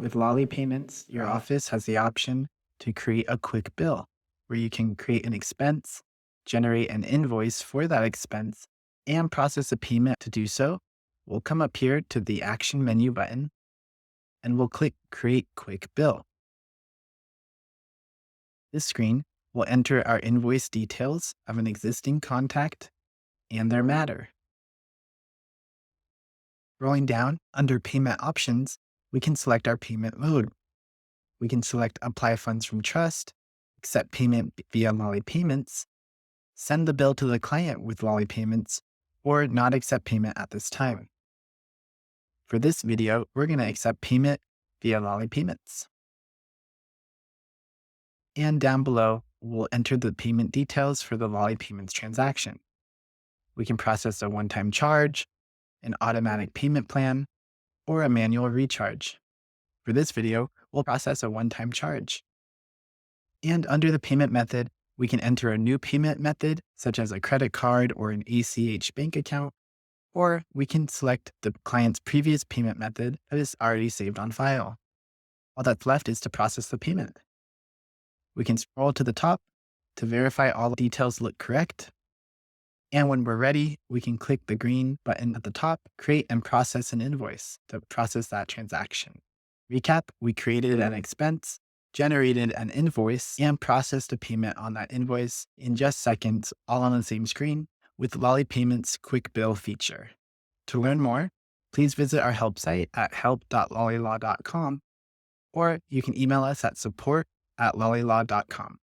With LollyPayments, your office has the option to create a quick bill where you can create an expense, generate an invoice for that expense, and process a payment. To do so, we'll come up here to the Action menu button and we'll click Create Quick Bill. This screen will enter our invoice details of an existing contact and their matter. Rolling down under Payment Options, we can select our payment mode. We can select Apply Funds from Trust, accept payment via LollyPayments, send the bill to the client with LollyPayments, or not accept payment at this time. For this video, we're going to accept payment via LollyPayments. And down below, we'll enter the payment details for the LollyPayments transaction. We can process a one-time charge, an automatic payment plan, or a manual recharge. For this video, we'll process a one-time charge. And under the payment method, we can enter a new payment method, such as a credit card or an ACH bank account, or we can select the client's previous payment method that is already saved on file. All that's left is to process the payment. We can scroll to the top to verify all the details look correct. And when we're ready, we can click the green button at the top, create and process an invoice to process that transaction. Recap, we created an expense, generated an invoice, and processed a payment on that invoice in just seconds, all on the same screen with LollyPayments Quick Bill feature. To learn more, please visit our help site at help.lollylaw.com, or you can email us at support@lollylaw.com.